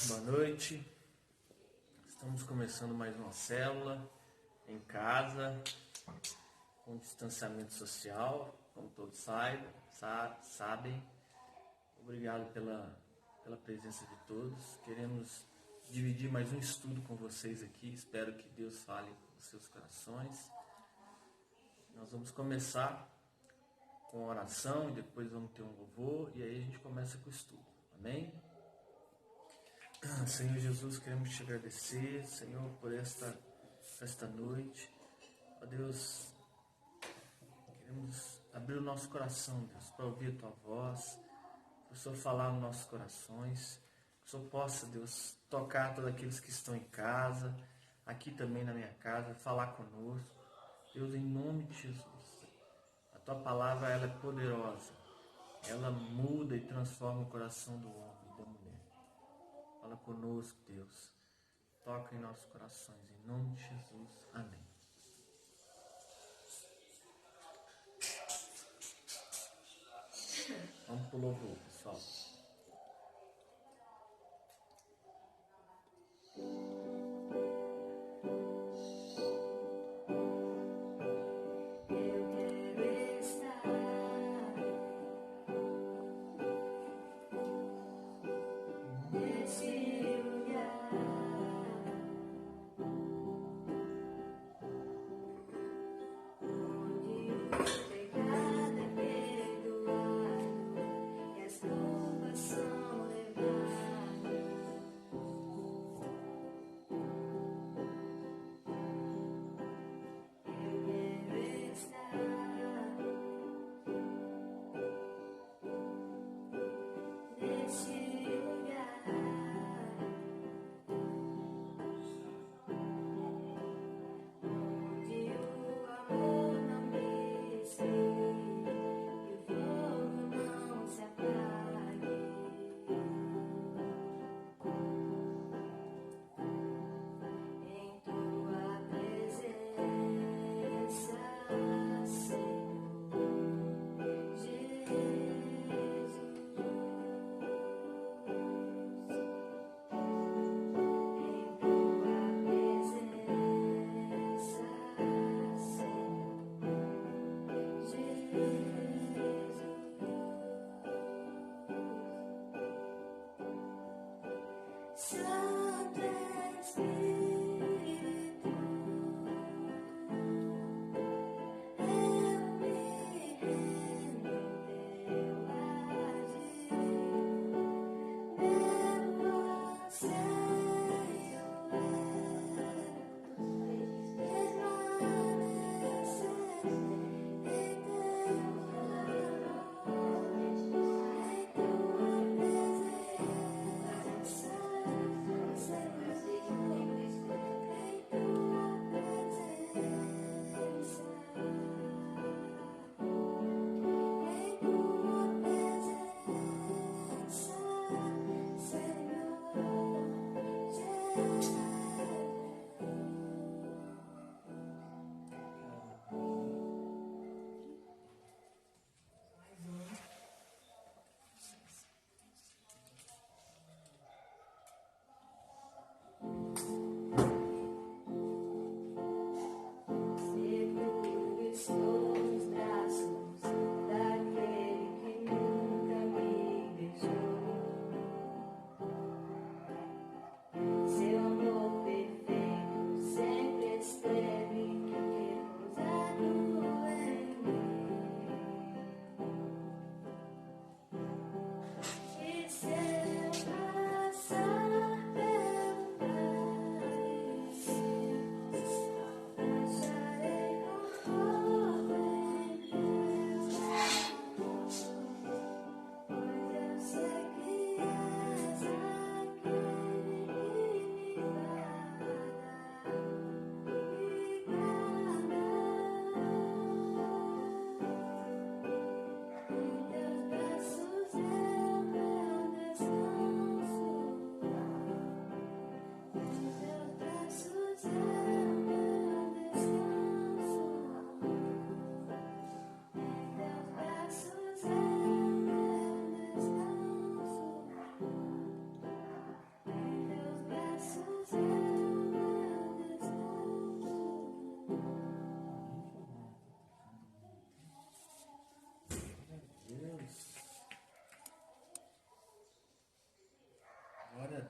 Boa noite. Estamos começando mais uma célula em casa, com distanciamento social, como todos sabem. Obrigado pela presença de todos. Queremos dividir mais um estudo com vocês aqui. Espero que Deus fale nos seus corações. Nós vamos começar com a oração e depois vamos ter um louvor e aí a gente começa com o estudo. Amém? Senhor Jesus, queremos te agradecer, Senhor, por esta noite. Ó Deus, queremos abrir o nosso coração, Deus, para ouvir a tua voz, para o Senhor falar nos nossos corações, que o Senhor possa, Deus, tocar todos aqueles que estão em casa, aqui também na minha casa, falar conosco. Deus, em nome de Jesus, a tua palavra ela é poderosa, ela muda e transforma o coração do homem e da mulher. Fala conosco, Deus. Toca em nossos corações. Em nome de Jesus. Amém. Vamos para o louvor, pessoal.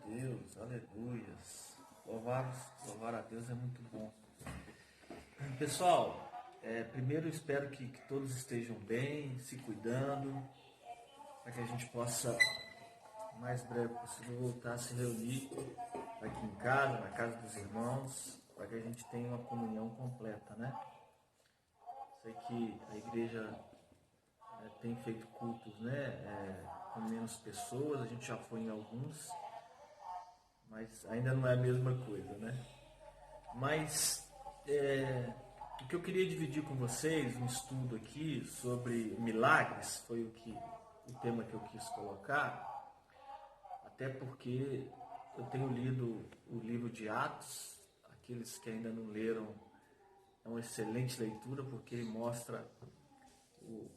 Deus, aleluias. Louvar a Deus é muito bom. Pessoal, primeiro eu espero que todos estejam bem, se cuidando, para que a gente possa, o mais breve possível, voltar a se reunir aqui em casa, na casa dos irmãos, para que a gente tenha uma comunhão completa, né? Sei que a igreja tem feito cultos, né, com menos pessoas, a gente já foi em alguns, mas ainda não é a mesma coisa, né? Mas o que eu queria dividir com vocês, um estudo aqui sobre milagres, foi o tema que eu quis colocar, até porque eu tenho lido o livro de Atos. Aqueles que ainda não leram, é uma excelente leitura, porque ele mostra o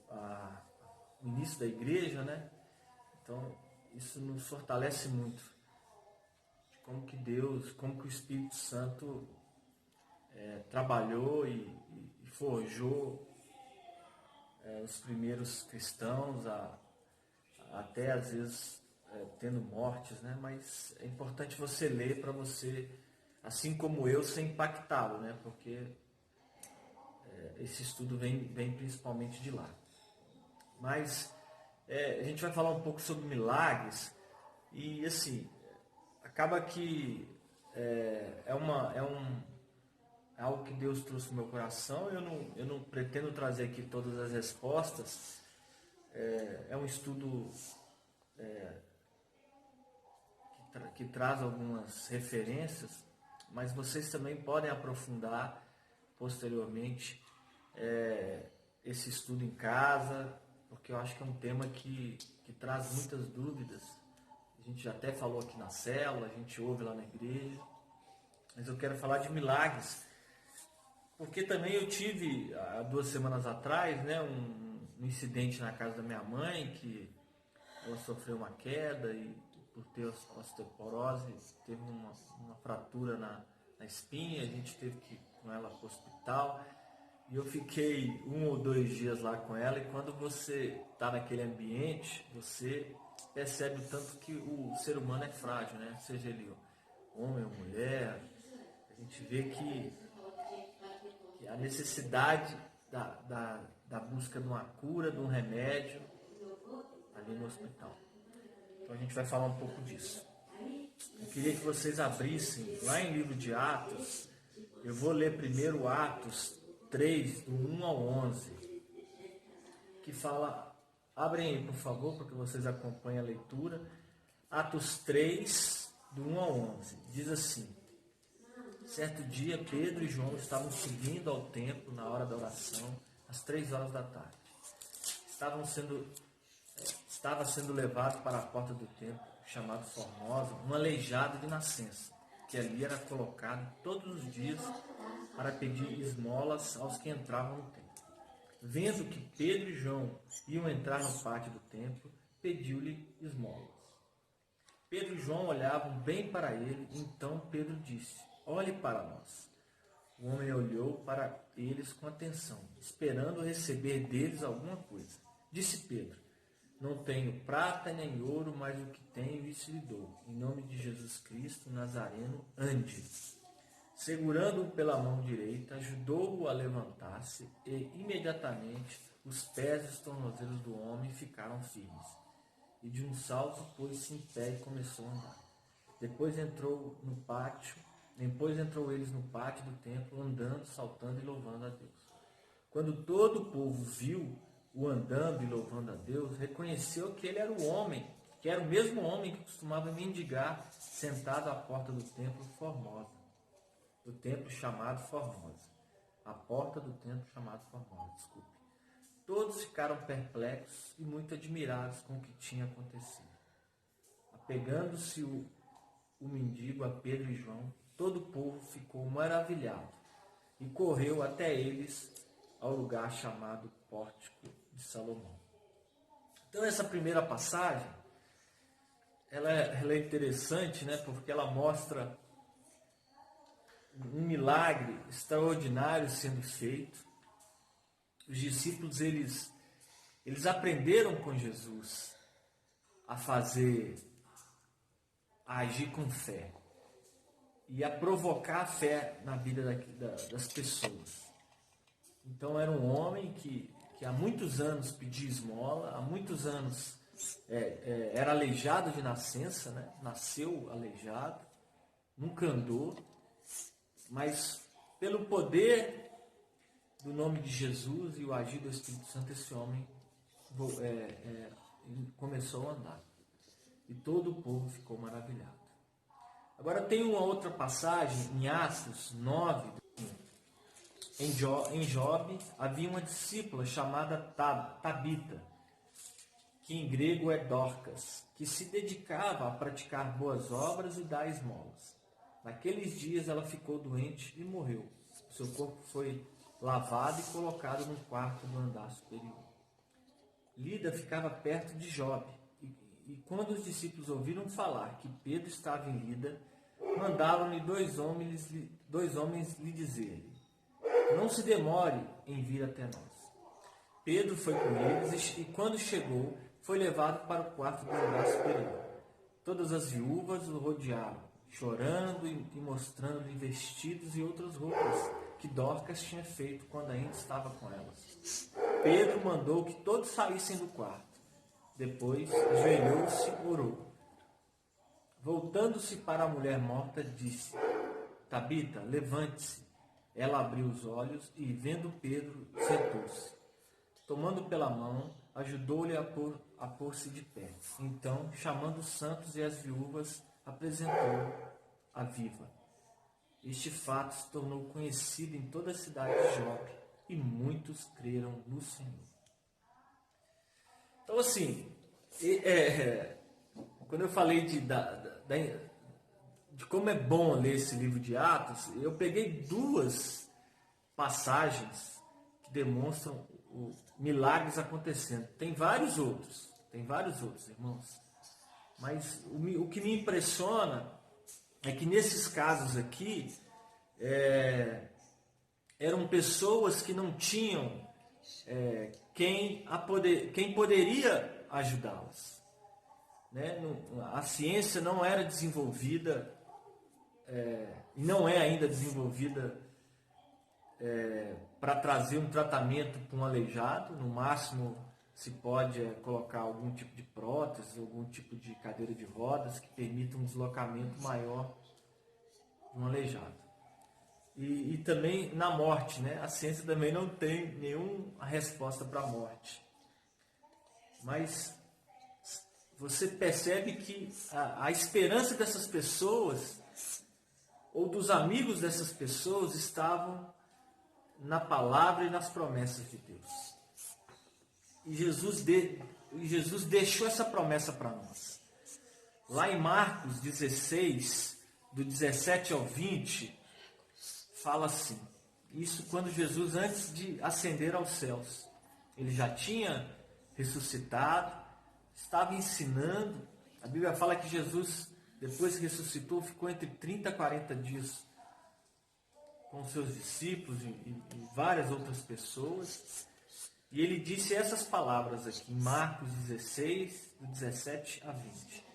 início da igreja, né? Então isso nos fortalece muito, de como que Deus, como que o Espírito Santo trabalhou e forjou os primeiros cristãos, até às vezes tendo mortes, né? Mas é importante você ler para você, assim como eu, ser impactado, né? Porque esse estudo vem principalmente de lá. Mas a gente vai falar um pouco sobre milagres e, assim, acaba que é algo que Deus trouxe no meu coração. Eu não pretendo trazer aqui todas as respostas. É um estudo que traz algumas referências, mas vocês também podem aprofundar posteriormente esse estudo em casa, porque eu acho que é um tema que traz muitas dúvidas. A gente já até falou aqui na célula, a gente ouve lá na igreja, mas eu quero falar de milagres, porque também eu tive, há 2 semanas atrás, né, um incidente na casa da minha mãe, que ela sofreu uma queda e, por ter osteoporose, teve uma fratura na espinha. A gente teve que ir com ela para o hospital. E eu fiquei 1 ou 2 dias lá com ela, e quando você está naquele ambiente, você percebe o tanto que o ser humano é frágil, né? Seja ele homem ou mulher, a gente vê que a necessidade da busca de uma cura, de um remédio ali no hospital. Então a gente vai falar um pouco disso. Eu queria que vocês abrissem lá em livro de Atos. Eu vou ler primeiro Atos 3, do 1 ao 11, que fala, abrem aí por favor, para que vocês acompanhem a leitura. Atos 3, do 1 ao 11, diz assim: certo dia Pedro e João estavam subindo ao templo na hora da oração, às 3 horas da tarde. Estava sendo levado para a porta do templo, chamado Formosa, um aleijado de nascença, que ali era colocado todos os dias para pedir esmolas aos que entravam no templo. Vendo que Pedro e João iam entrar no pátio do templo, pediu-lhe esmolas. Pedro e João olhavam bem para ele, então Pedro disse: olhe para nós. O homem olhou para eles com atenção, esperando receber deles alguma coisa. Disse Pedro: não tenho prata nem ouro, mas o que tenho isso lhe dou. Em nome de Jesus Cristo Nazareno, ande. Segurando-o pela mão direita, ajudou-o a levantar-se, e imediatamente os pés e os tornozelos do homem ficaram firmes. E de um salto pôs-se em pé e começou a andar. Depois entrou eles no pátio do templo, andando, saltando e louvando a Deus. Quando todo o povo viu o andando e louvando a Deus, reconheceu que ele era o homem, que era o mesmo homem que costumava mendigar, sentado à porta do templo Formosa. Do templo chamado Formosa. A porta do templo chamado Formosa, desculpe. Todos ficaram perplexos e muito admirados com o que tinha acontecido. Apegando-se o mendigo a Pedro e João, todo o povo ficou maravilhado e correu até eles ao lugar chamado Pórtico de Salomão. Então essa primeira passagem, ela é interessante, né? Porque ela mostra um milagre extraordinário sendo feito. Os discípulos, eles aprenderam com Jesus a a agir com fé e a provocar a fé na vida das pessoas. Então era um homem que há muitos anos pedia esmola, há muitos anos era aleijado de nascença, né? Nasceu aleijado, nunca andou, mas pelo poder do nome de Jesus e o agir do Espírito Santo, esse homem começou a andar. E todo o povo ficou maravilhado. Agora tem uma outra passagem em Atos 9. Em Jobe havia uma discípula chamada Tabita, que em grego é Dorcas, que se dedicava a praticar boas obras e dar esmolas. Naqueles dias ela ficou doente e morreu. Seu corpo foi lavado e colocado num quarto do andar superior. Lida ficava perto de Jobe, e quando os discípulos ouviram falar que Pedro estava em Lida, mandaram-lhe dois homens lhe dizerem: não se demore em vir até nós. Pedro foi com eles e quando chegou, foi levado para o quarto do andar superior. Todas as viúvas o rodearam, chorando e mostrando-lhe vestidos e outras roupas que Dorcas tinha feito quando ainda estava com elas. Pedro mandou que todos saíssem do quarto. Depois, ajoelhou-se e orou. Voltando-se para a mulher morta, disse: Tabita, levante-se. Ela abriu os olhos e, vendo Pedro, sentou-se. Tomando pela mão, ajudou-lhe a pôr-se de pé. Então, chamando os santos e as viúvas, apresentou-a viva. Este fato se tornou conhecido em toda a cidade de Jope, e muitos creram no Senhor. Então, assim, quando eu falei de como é bom ler esse livro de Atos, eu peguei duas passagens que demonstram milagres acontecendo. Tem vários outros, irmãos. Mas o que me impressiona é que nesses casos aqui, eram pessoas que não tinham quem poderia ajudá-las. Né? A ciência não era desenvolvida, não é ainda desenvolvida para trazer um tratamento para um aleijado. No máximo se pode colocar algum tipo de prótese, algum tipo de cadeira de rodas que permita um deslocamento maior de um aleijado. E também na morte, né? A ciência também não tem nenhuma resposta para a morte. Mas você percebe que a esperança dessas pessoas, ou dos amigos dessas pessoas, estavam na palavra e nas promessas de Deus. E Jesus deixou essa promessa para nós. Lá em Marcos 16, do 17 ao 20, fala assim. Isso quando Jesus, antes de ascender aos céus, ele já tinha ressuscitado, estava ensinando. A Bíblia fala que Jesus, depois que ressuscitou, ficou entre 30 e 40 dias com seus discípulos e várias outras pessoas. E ele disse essas palavras aqui, em Marcos 16, do 17 a 20.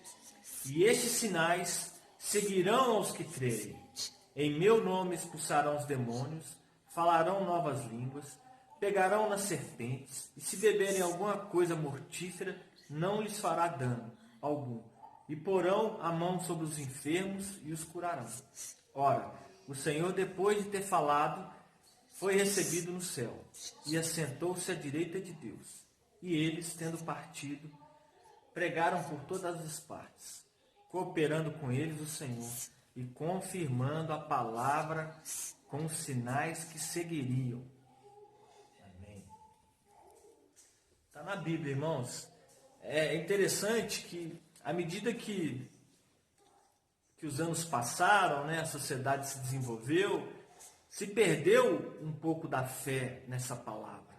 E estes sinais seguirão aos que crerem. Em meu nome expulsarão os demônios, falarão novas línguas, pegarão nas serpentes, e se beberem alguma coisa mortífera, não lhes fará dano algum. E porão a mão sobre os enfermos e os curarão. Ora, o Senhor, depois de ter falado, foi recebido no céu, e assentou-se à direita de Deus. E eles, tendo partido, pregaram por todas as partes, cooperando com eles o Senhor, e confirmando a palavra com os sinais que seguiriam. Amém. Está na Bíblia, irmãos. É interessante que, à medida que os anos passaram, né, a sociedade se desenvolveu, se perdeu um pouco da fé nessa palavra.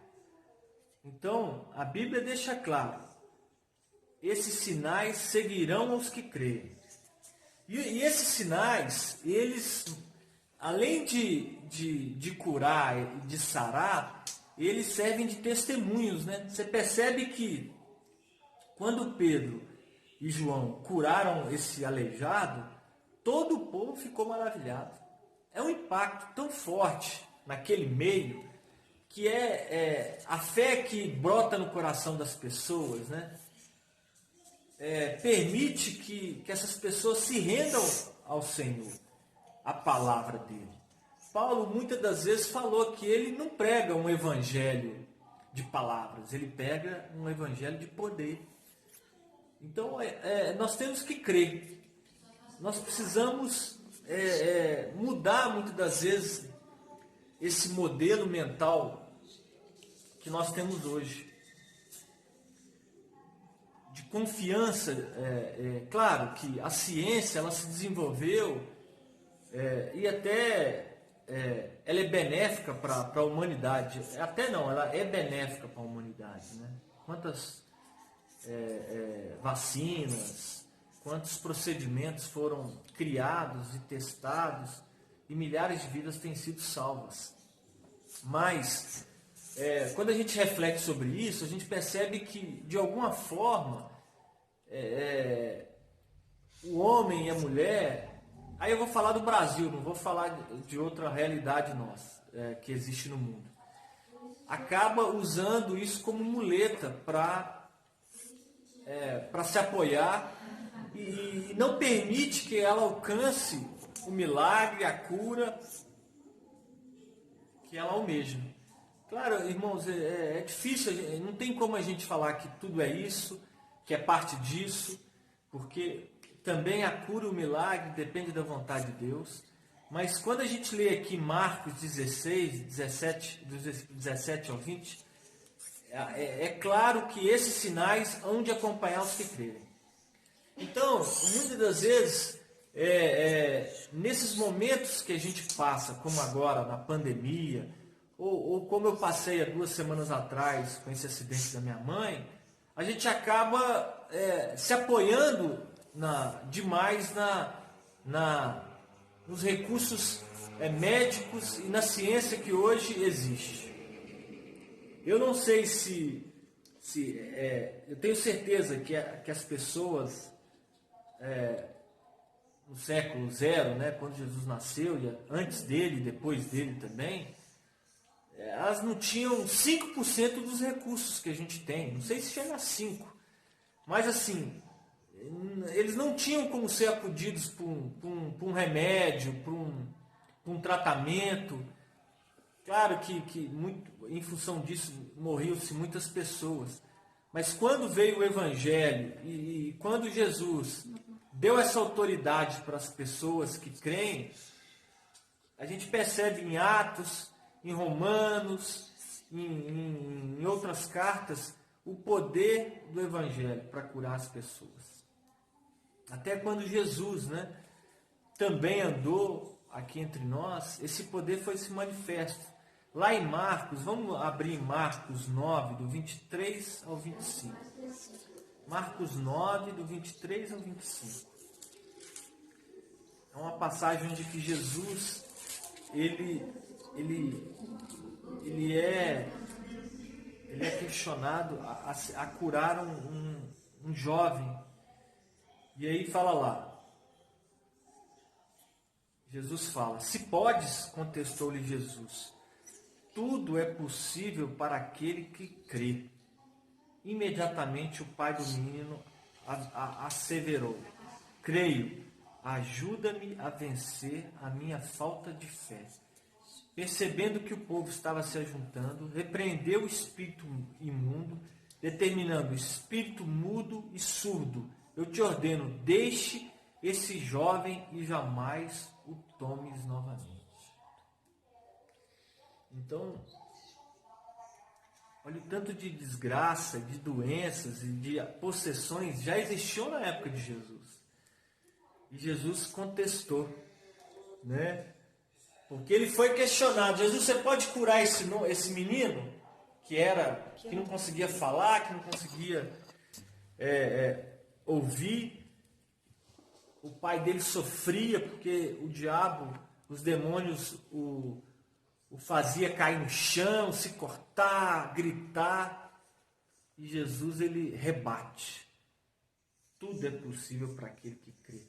Então, a Bíblia deixa claro: esses sinais seguirão os que creem. E esses sinais, eles, além de curar e de sarar, eles servem de testemunhos, né? Você percebe que quando Pedro e João curaram esse aleijado, todo o povo ficou maravilhado. É um impacto tão forte naquele meio, que é a fé que brota no coração das pessoas, né? Permite que essas pessoas se rendam ao Senhor, à palavra dele. Paulo muitas das vezes falou que ele não prega um evangelho de palavras, ele prega um evangelho de poder. Então nós temos que crer, nós precisamos mudar muitas das vezes esse modelo mental que nós temos hoje, de confiança. Claro que a ciência ela se desenvolveu e até ela é benéfica para a humanidade. Até não, ela é benéfica para a humanidade, né? Quantas vacinas, quantos procedimentos foram criados e testados e milhares de vidas têm sido salvas. Mas quando a gente reflete sobre isso, a gente percebe que de alguma forma o homem e a mulher, aí eu vou falar do Brasil, não vou falar de outra realidade nossa que existe no mundo, acaba usando isso como muleta para se apoiar e não permite que ela alcance o milagre, a cura que ela almeja. Claro, irmãos, é difícil, não tem como a gente falar que tudo é isso, que é parte disso, porque também a cura e o milagre depende da vontade de Deus. Mas quando a gente lê aqui Marcos 16, 17 ao 20, é claro que esses sinais hão de acompanhar os que crerem. Então, muitas das vezes, nesses momentos que a gente passa, como agora na pandemia, ou como eu passei há 2 semanas atrás com esse acidente da minha mãe, a gente acaba se apoiando demais nos recursos médicos e na ciência que hoje existe. Eu não sei eu tenho certeza que as pessoas no século 0, né, quando Jesus nasceu, e antes dele e depois dele também, elas não tinham 5% dos recursos que a gente tem. Não sei se chega a 5%. Mas assim, eles não tinham como ser acudidos por um remédio, por um tratamento. Claro que muito, em função disso morriam-se muitas pessoas. Mas quando veio o Evangelho e quando Jesus deu essa autoridade para as pessoas que creem, a gente percebe em Atos, em Romanos, em outras cartas, o poder do Evangelho para curar as pessoas. Até quando Jesus, né, também andou aqui entre nós, esse poder foi se manifesto. Lá em Marcos, vamos abrir Marcos 9, do 23 ao 25. Marcos 9, do 23 ao 25. É uma passagem onde que Jesus, ele é questionado a curar um jovem. E aí fala lá, Jesus fala: "Se podes", contestou-lhe Jesus, "tudo é possível para aquele que crê." Imediatamente o pai do menino asseverou: "Creio, ajuda-me a vencer a minha falta de fé." Percebendo que o povo estava se ajuntando, repreendeu o espírito imundo, determinando: "Espírito mudo e surdo, eu te ordeno, deixe esse jovem e jamais o tomes novamente." Então, olha o tanto de desgraça, de doenças e de possessões já existiam na época de Jesus. E Jesus contestou, né? Porque ele foi questionado: "Jesus, você pode curar esse menino que não conseguia falar, que não conseguia ouvir?" O pai dele sofria porque o diabo, os demônios o fazia cair no chão, se cortar, gritar. E Jesus, ele rebate. tudo é possível para aquele que crê.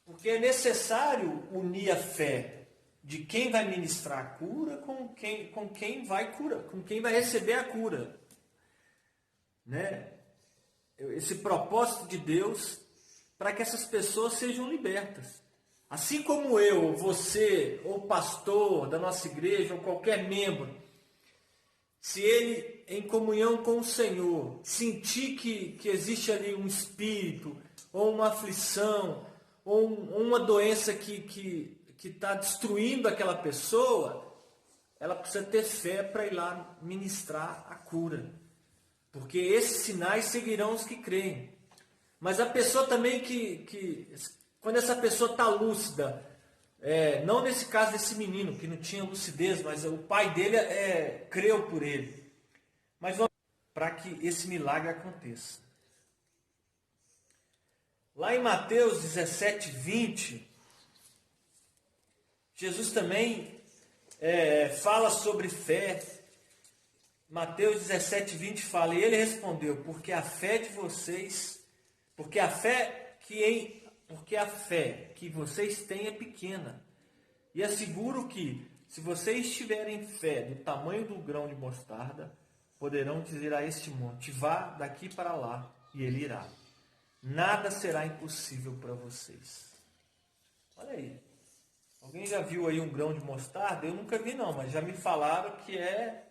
Porque é necessário unir a fé de quem vai ministrar a cura com quem vai curar, com quem vai receber a cura. Né? Esse propósito de Deus para que essas pessoas sejam libertas. Assim como eu, você, ou pastor da nossa igreja, ou qualquer membro, se ele, em comunhão com o Senhor, sentir que existe ali um espírito, ou uma aflição, ou uma doença que está destruindo aquela pessoa, ela precisa ter fé para ir lá ministrar a cura. Porque esses sinais seguirão os que creem. Mas a pessoa também quando essa pessoa está lúcida, não nesse caso desse menino que não tinha lucidez, mas o pai dele creu por ele. Mas para que esse milagre aconteça. Lá em Mateus 17, 20, Jesus também fala sobre fé. Mateus 17, 20 fala, e ele respondeu, porque a fé que vocês têm é pequena. E asseguro que, se vocês tiverem fé do tamanho do grão de mostarda, poderão dizer a este monte, vá daqui para lá, e ele irá. Nada será impossível para vocês. Olha aí. Alguém já viu aí um grão de mostarda? Eu nunca vi não, mas já me falaram que é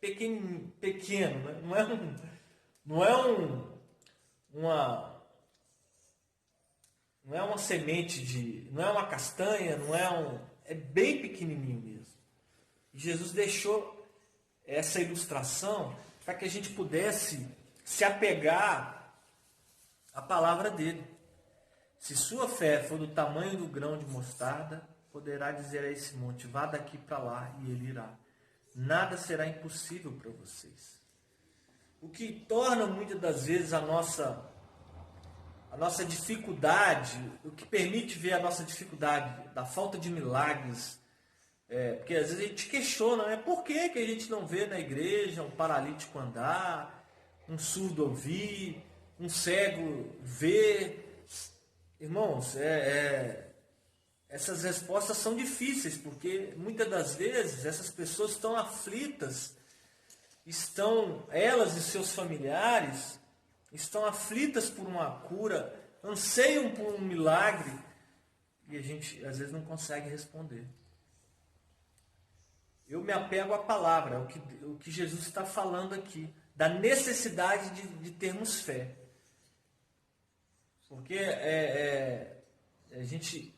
pequeno, né? Não é uma semente não é uma castanha, é bem pequenininho mesmo. E Jesus deixou essa ilustração para que a gente pudesse se apegar à palavra dele. Se sua fé for do tamanho do grão de mostarda, poderá dizer a esse monte, vá daqui para lá, e ele irá. Nada será impossível para vocês. O que torna muitas das vezes a nossa dificuldade, o que permite ver a nossa dificuldade da falta de milagres, porque às vezes a gente questiona, né? Por que a gente não vê na igreja um paralítico andar, um surdo ouvir, um cego ver? Irmãos, essas respostas são difíceis, porque muitas das vezes essas pessoas estão aflitas, elas e seus familiares estão aflitas por uma cura, anseiam por um milagre, e a gente às vezes não consegue responder. Eu me apego à palavra, o que Jesus está falando aqui, da necessidade de termos fé. Porque a gente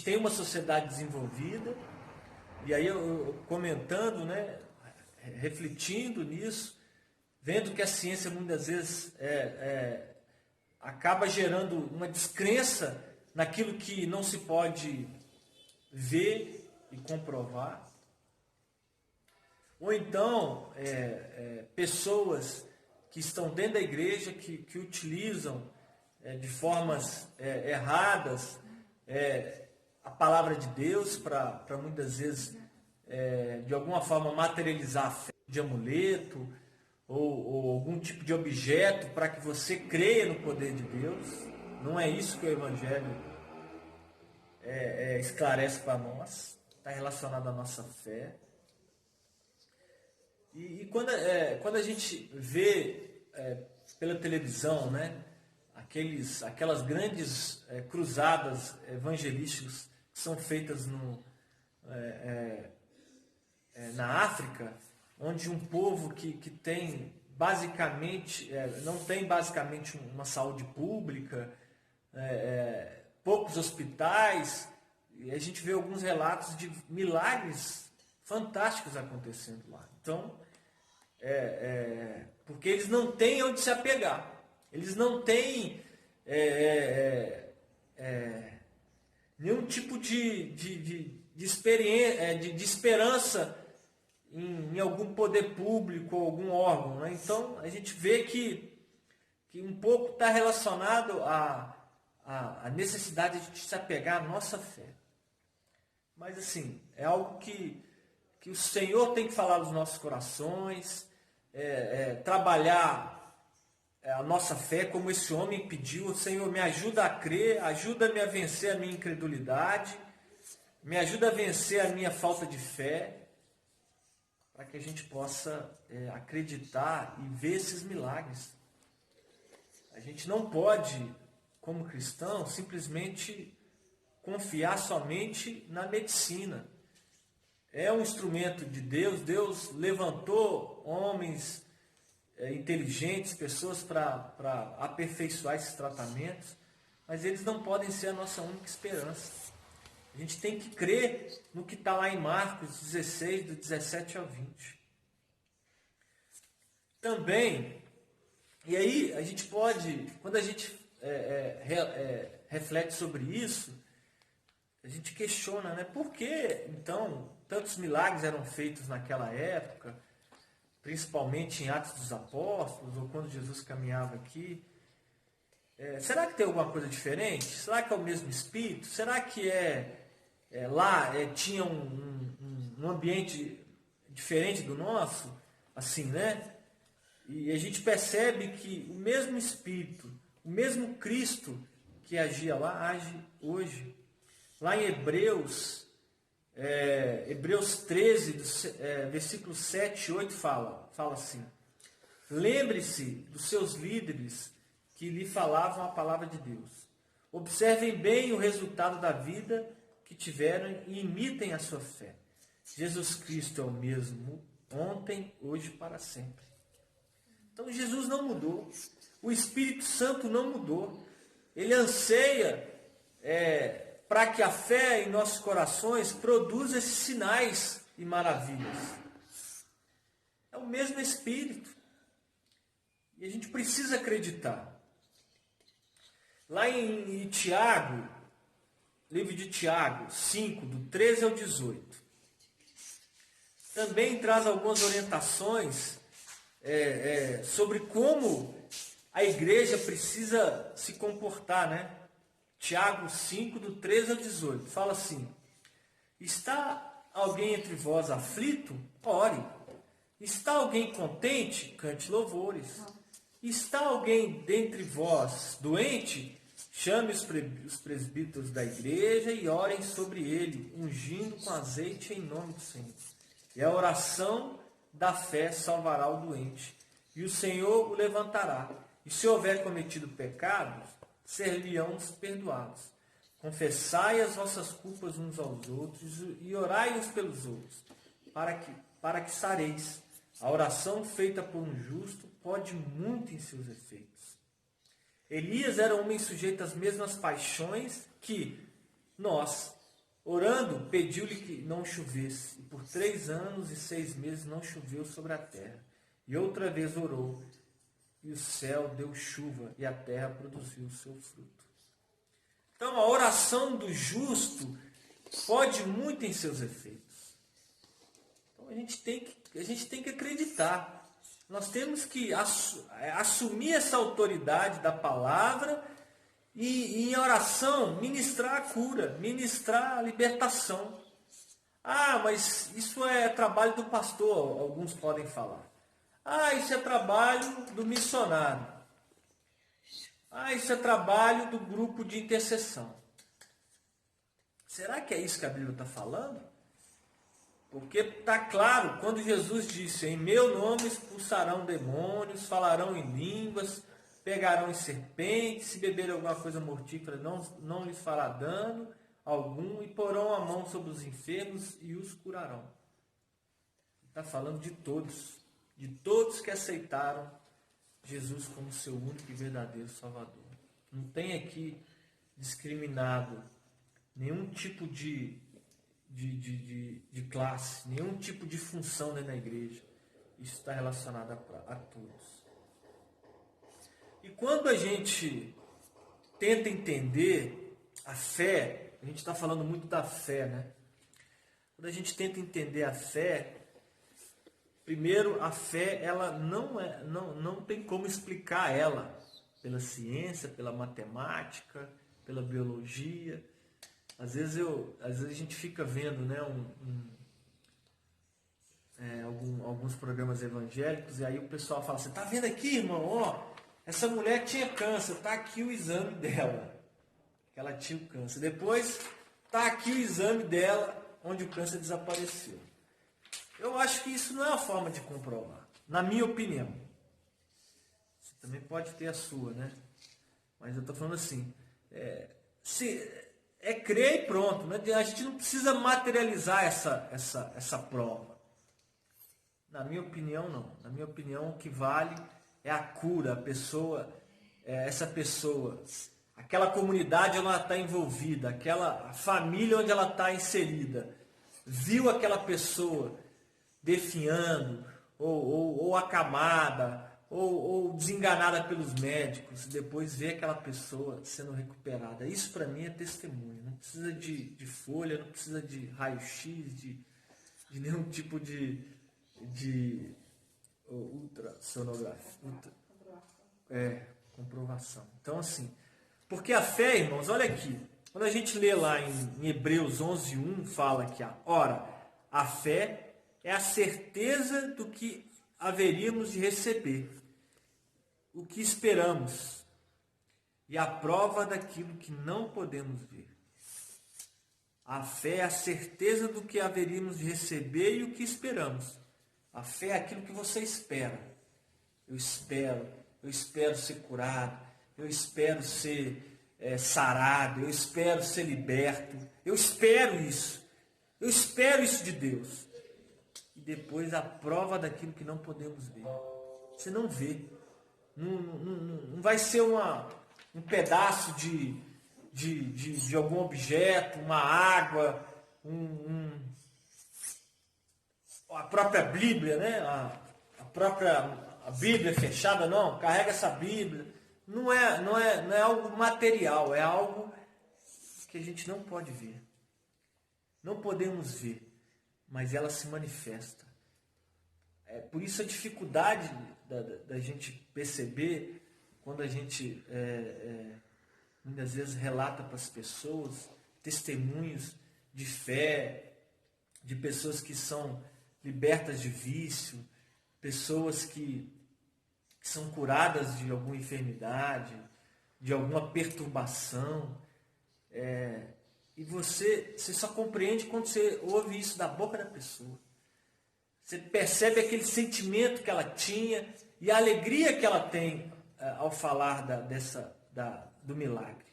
tem uma sociedade desenvolvida, e aí eu comentando, né, refletindo nisso, vendo que a ciência muitas vezes acaba gerando uma descrença naquilo que não se pode ver e comprovar. Ou então, pessoas que estão dentro da igreja, que utilizam de formas erradas a palavra de Deus para muitas vezes, de alguma forma, materializar a fé de amuleto, ou algum tipo de objeto para que você creia no poder de Deus. Não é isso que o Evangelho esclarece para nós. Está relacionado à nossa fé. E quando a gente vê pela televisão, né, aquelas grandes cruzadas evangelísticas que são feitas na África, onde um povo que tem basicamente, não tem basicamente uma saúde pública, poucos hospitais, e a gente vê alguns relatos de milagres fantásticos acontecendo lá. Então, porque eles não têm onde se apegar, eles não têm nenhum tipo de experiência, de esperança em algum poder público ou algum órgão, né? Então a gente vê que um pouco está relacionado à necessidade de se apegar à nossa fé. Mas assim, é algo que o Senhor tem que falar nos nossos corações, trabalhar a nossa fé, como esse homem pediu: Senhor, me ajuda a crer, ajuda-me a vencer a minha incredulidade, me ajuda a vencer a minha falta de fé, para que a gente possa acreditar e ver esses milagres. A gente não pode, como cristão, simplesmente confiar somente na medicina. É um instrumento de Deus. Deus levantou homens inteligentes, pessoas para aperfeiçoar esses tratamentos, mas eles não podem ser a nossa única esperança. A gente tem que crer no que está lá em Marcos 16, do 17 ao 20. Também, e aí a gente pode, quando a gente reflete sobre isso, a gente questiona, né? Por que, então, tantos milagres eram feitos naquela época, principalmente em Atos dos Apóstolos, ou quando Jesus caminhava aqui? Será que tem alguma coisa diferente? Será que é o mesmo Espírito? Será que lá tinha um ambiente diferente do nosso? Assim, né? E a gente percebe que o mesmo Espírito, o mesmo Cristo que agia lá, age hoje. Lá em Hebreus 13, versículos 7 e 8 fala assim: lembre-se dos seus líderes que lhe falavam a palavra de Deus. Observem bem o resultado da vida que tiveram e imitem a sua fé. Jesus Cristo é o mesmo ontem, hoje e para sempre. Então Jesus não mudou. O Espírito Santo não mudou. Ele anseia para que a fé em nossos corações produza esses sinais e maravilhas. É o mesmo Espírito. E a gente precisa acreditar. Lá em Tiago, livro de Tiago 5, do 13 ao 18, também traz algumas orientações sobre como a igreja precisa se comportar, né? Tiago 5, do 13 ao 18, fala assim: está alguém entre vós aflito? Ore. Está alguém contente? Cante louvores. Está alguém dentre vós doente? Chame os presbíteros da igreja e orem sobre ele, ungindo com azeite em nome do Senhor. E a oração da fé salvará o doente, e o Senhor o levantará. E se houver cometido pecados, ser-lhe-ão perdoados. Confessai as vossas culpas uns aos outros e orai uns pelos outros, para que sareis. A oração feita por um justo pode muito em seus efeitos. Elias era um homem sujeito às mesmas paixões que nós, orando, pediu-lhe que não chovesse. E por 3 anos e 6 meses não choveu sobre a terra. E outra vez orou, e o céu deu chuva, e a terra produziu o seu fruto. Então, a oração do justo pode muito em seus efeitos. Então, a gente tem que acreditar. Nós temos que assumir essa autoridade da palavra e em oração, ministrar a cura, ministrar a libertação. Ah, mas isso é trabalho do pastor, alguns podem falar. Ah, isso é trabalho do missionário. Ah, isso é trabalho do grupo de intercessão. Será que é isso que a Bíblia está falando? Porque está claro, quando Jesus disse: em meu nome expulsarão demônios, falarão em línguas, pegarão em serpentes, se beberem alguma coisa mortífera não lhes fará dano algum, e porão a mão sobre os enfermos e os curarão. Está falando de todos que aceitaram Jesus como seu único e verdadeiro Salvador. Não tem aqui discriminado nenhum tipo de classe, nenhum tipo de função dentro da igreja. Isso está relacionado a todos. E quando a gente tenta entender a fé, a gente está falando muito da fé, né? Quando a gente tenta entender a fé, primeiro, a fé, ela não tem como explicar ela pela ciência, pela matemática, pela biologia. Às vezes a gente fica vendo, né, alguns programas evangélicos, e aí o pessoal fala: você está vendo aqui, irmão? Ó, essa mulher tinha câncer, está aqui o exame dela, que ela tinha o câncer. Depois, está aqui o exame dela, onde o câncer desapareceu. Eu acho que isso não é uma forma de comprovar, na minha opinião. Você também pode ter a sua, né? Mas eu estou falando assim, crer e pronto. Né? A gente não precisa materializar essa prova. Na minha opinião, não. Na minha opinião, o que vale é a cura, a pessoa, essa pessoa, aquela comunidade onde ela está envolvida, aquela família onde ela está inserida, viu aquela pessoa definhando, ou acamada, ou desenganada pelos médicos, depois vê aquela pessoa sendo recuperada. Isso para mim é testemunho. Não precisa de folha, não precisa de raio-x, de nenhum tipo de ultrassonografia. Comprovação. Então, assim, porque a fé, irmãos, olha aqui, quando a gente lê lá em Hebreus 11:1, fala que, ora, a fé é a certeza do que haveríamos de receber, o que esperamos, e a prova daquilo que não podemos ver. A fé é a certeza do que haveríamos de receber e o que esperamos. A fé é aquilo que você espera. Eu espero ser curado, eu espero ser sarado, eu espero ser liberto, eu espero isso de Deus. E depois a prova daquilo que não podemos ver. Você não vê. Não vai ser um pedaço de algum objeto, uma água, a própria Bíblia, né? A Bíblia fechada, não. Carrega essa Bíblia. Não é algo material, é algo que a gente não pode ver. Não podemos ver, mas ela se manifesta. Por isso a dificuldade da gente perceber, quando a gente muitas vezes relata para as pessoas testemunhos de fé, de pessoas que são libertas de vício, pessoas que são curadas de alguma enfermidade, de alguma perturbação. E você só compreende quando você ouve isso da boca da pessoa. Você percebe aquele sentimento que ela tinha e a alegria que ela tem ao falar do milagre.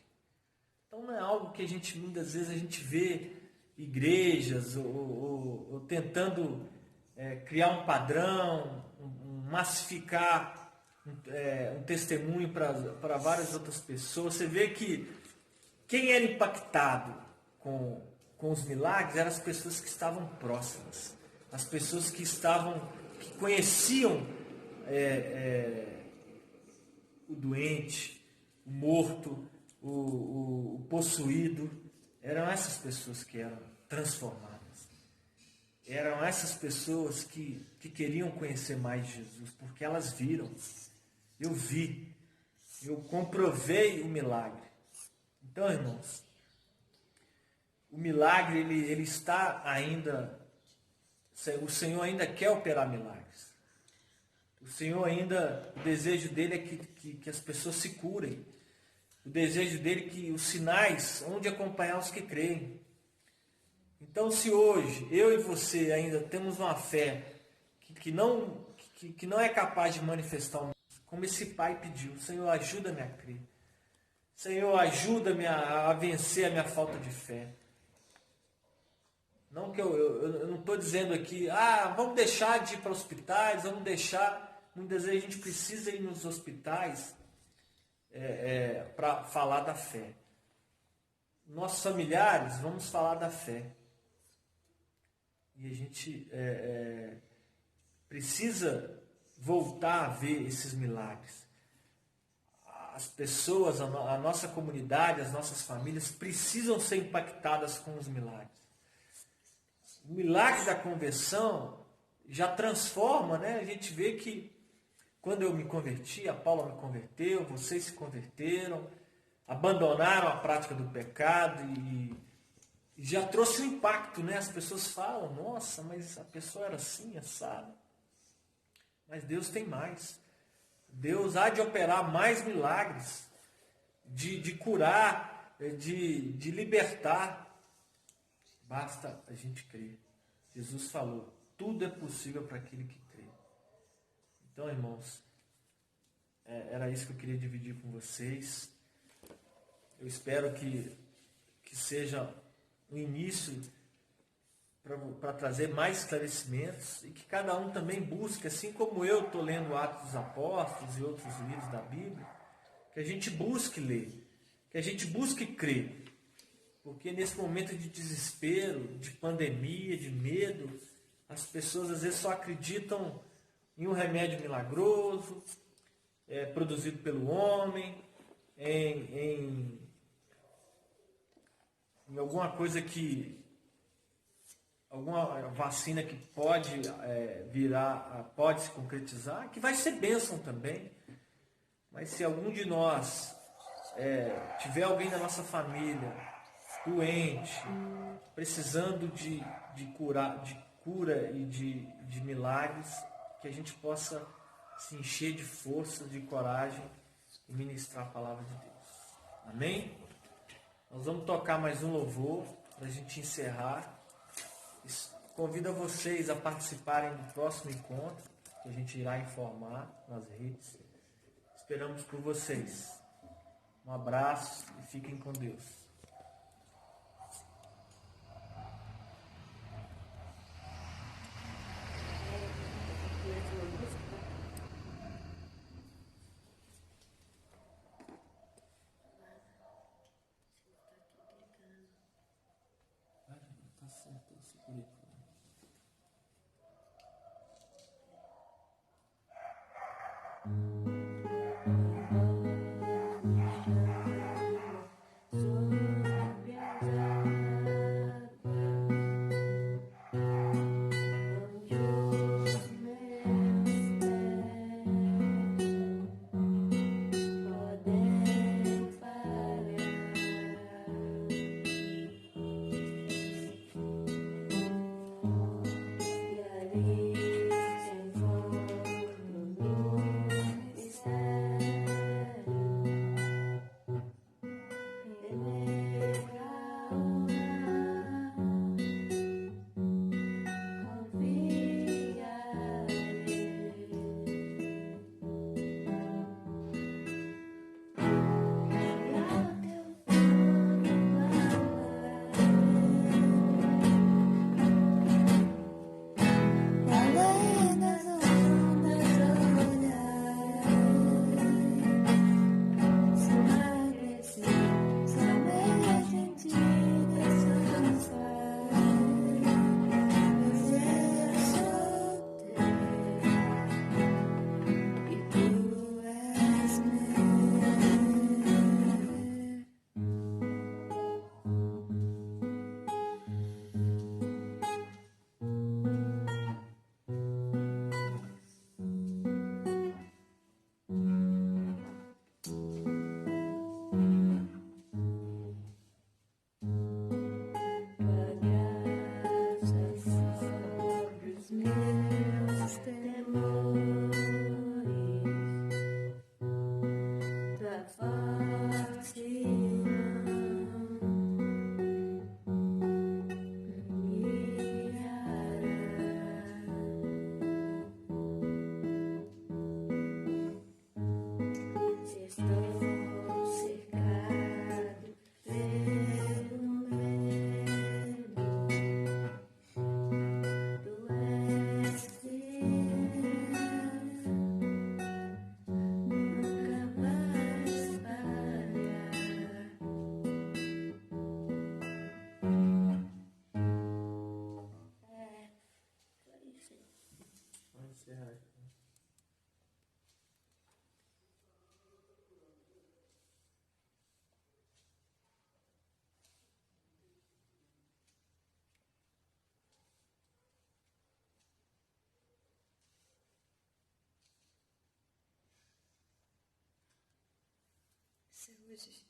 Então não é algo que muitas vezes a gente vê igrejas ou tentando criar um padrão, massificar um testemunho para várias outras pessoas. Você vê que quem era impactado com os milagres eram as pessoas que estavam próximas, as pessoas que conheciam o doente, o morto, o possuído. Eram essas pessoas que eram transformadas. Eram essas pessoas que queriam conhecer mais Jesus, porque elas viram. Eu vi, eu comprovei o milagre. Então, irmãos, o milagre ele está ainda. O Senhor ainda quer operar milagres. O Senhor ainda, o desejo dele é que as pessoas se curem. O desejo dele é que os sinais hão de acompanhar os que creem. Então, se hoje eu e você ainda temos uma fé que não é capaz de manifestar, como esse pai pediu, Senhor, ajuda-me a crer. Senhor, ajuda-me a vencer a minha falta de fé. Não que eu não estou dizendo aqui, vamos deixar de ir para hospitais, vamos deixar. Muitas vezes a gente precisa ir nos hospitais para falar da fé. Nossos familiares, vamos falar da fé. E a gente precisa voltar a ver esses milagres. As pessoas, a nossa comunidade, as nossas famílias precisam ser impactadas com os milagres. O milagre da conversão já transforma, né? A gente vê que quando eu me converti, a Paula me converteu, vocês se converteram, abandonaram a prática do pecado e já trouxe um impacto, né? As pessoas falam, nossa, mas a pessoa era assim, assada. Mas Deus tem mais. Deus há de operar mais milagres, de curar, de libertar. Basta a gente crer. Jesus falou, tudo é possível para aquele que crê. Então, irmãos, era isso que eu queria dividir com vocês. Eu espero que seja um início para trazer mais esclarecimentos e que cada um também busque, assim como eu estou lendo Atos dos Apóstolos e outros livros da Bíblia, que a gente busque ler, que a gente busque crer. Porque nesse momento de desespero, de pandemia, de medo, as pessoas às vezes só acreditam em um remédio milagroso, produzido pelo homem, em alguma coisa alguma vacina que pode pode se concretizar, que vai ser bênção também. Mas se algum de nós tiver alguém da nossa família doente, precisando de cura e de milagres, que a gente possa se encher de força, de coragem e ministrar a palavra de Deus. Amém? Nós vamos tocar mais um louvor para a gente encerrar. Convido a vocês a participarem do próximo encontro, que a gente irá informar nas redes. Esperamos por vocês. Um abraço e fiquem com Deus. Saúde.